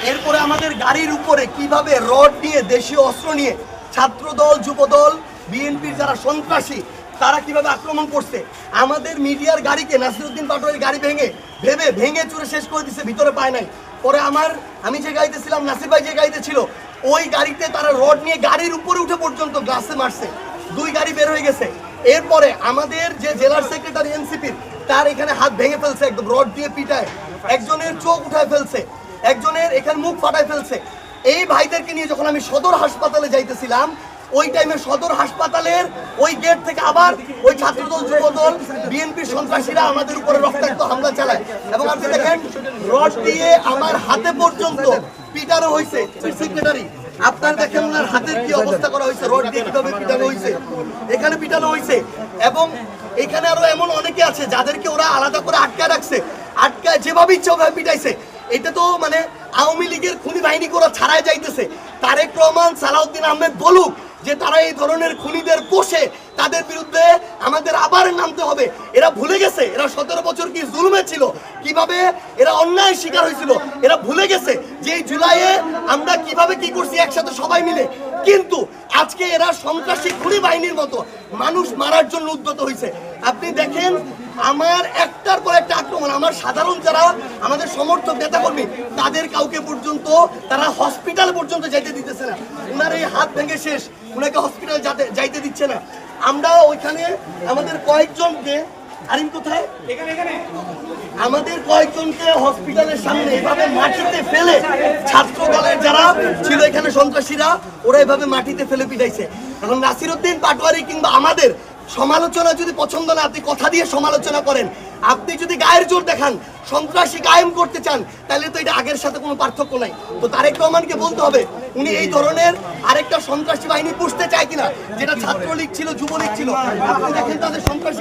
এরপরে আমাদের গাড়ির উপরে কিভাবে রড নিয়ে দেশীয় অস্ত্র নিয়ে ছাত্রদল যুবদল বিএনপির যারা সন্ত্রাসী তারা কিভাবে আক্রমণ করছে, আমাদের মিডিয়ার গাড়িকে নাসিরউদ্দিন পাটোয়ারির গাড়ি ভেঙে চুরে শেষ করে দিচ্ছে, ভিতরে পায় নাই। পরে আমি যে গাড়িতে ছিলাম, নাসির ভাই যে গাড়িতে ছিল, ওই গাড়িতে তারা রড নিয়ে গাড়ির উপরে উঠে পর্যন্ত গ্লাসে মারছে, 2 গাড়ি বের হয়ে গেছে। এরপরে আমাদের যে জেলার সেক্রেটারি এনসিপির, তার এখানে হাত ভেঙে ফেলছে, একদম রড দিয়ে পিটায়, একজনের চোখ উঠায় ফেলছে, একজনের এখানে মুখ ফাটায় ফেলছে। এই ভাইদেরকে নিয়ে যখন আমি সদর হাসপাতালে যাইতেছিলাম, ওই টাইমে সদর হাসপাতালের ওই গেট থেকে আবার ওই ছাত্রদল যুবদল বিএনপির সন্ত্রাসীরা আমাদের উপরে রক্তাক্ত হামলা চালায়, এবং আপনি দেখেন রড দিয়ে আমার হাতে পর্যন্ত পিটানো হয়েছে। সেক্রেটারি আপনার দেখেন ওনার হাতের কি অবস্থা করা হয়েছে, রড দিয়ে কিভাবে পিটানো হয়েছে, এখানে পিটানো হয়েছে। এবং এখানে আরো এমন অনেকে আছে যাদেরকে ওরা আলাদা করে আটকায় রাখছে, আটকায় যেভাবে ইচ্ছা ওভাবে পিটাইছে। এটা তো মানে আওয়ামী লীগের খুনি বাহিনী করা ছাড়াই যাইতেছে। তারেক রহমান, সালাউদ্দিন আহমেদ বলুক যে তারা এই ধরনের খুনিদের পোষে, তাদের বিরুদ্ধে আমাদের আবার নামতে হবে। এরা ভুলে গেছে এরা 17 বছর কি জুলুমে ছিল, কিভাবে এরা অন্যায় শিকার হয়েছিল। এরা ভুলে গেছে যে এই জুলাইয়ে আমরা কিভাবে কি করছি একসাথে সবাই মিলে। কিন্তু আজকে এরা সন্ত্রাসী খুনি বাহিনীর মতো মানুষ মারার জন্য উদ্যত হয়েছে। আপনি দেখেন আমার একটার পর একটা আক্রমণ, আমার সাধারণ যারা আমাদের সমর্থক নেতাকর্মী তাদের কাউকে পর্যন্ত তারা হসপিটাল পর্যন্ত যাইতে দিতেছে না। ওনার এই হাত ভেঙে শেষ, ওনাকে হসপিটাল যাইতে দিচ্ছে না। আমরা ওইখানে আমাদের কয়েকজনকে, আরিম কোথায়, আমাদের কয়েকজনকে হসপিটালের সামনে এভাবে মাটিতে ফেলে, ছাত্র দলের যারা ছিল এখানে সন্ত্রাসীরা, ওরা এভাবে মাটিতে ফেলে পিটাইছে। এখন নাসিরউদ্দিন পাটোয়ারি কিংবা আমাদের সমালোচনা যদি পছন্দ না, আপনি কথা দিয়ে সমালোচনা করেন, আপনি যদি গায়ের জোর দেখান, সন্ত্রাসী কায়েম করতে চান, তাহলে তো এটা আগের সাথে কোনো পার্থক্য নাই। তো তারেক রহমানকে বলতে হবে উনি এই ধরনের আরেকটা সন্ত্রাসী বাহিনী পুষতে চায় কিনা, যেটা ছাত্রলীগ ছিল, যুবলীগ ছিল। আপনি দেখেন তাদের সন্ত্রাসী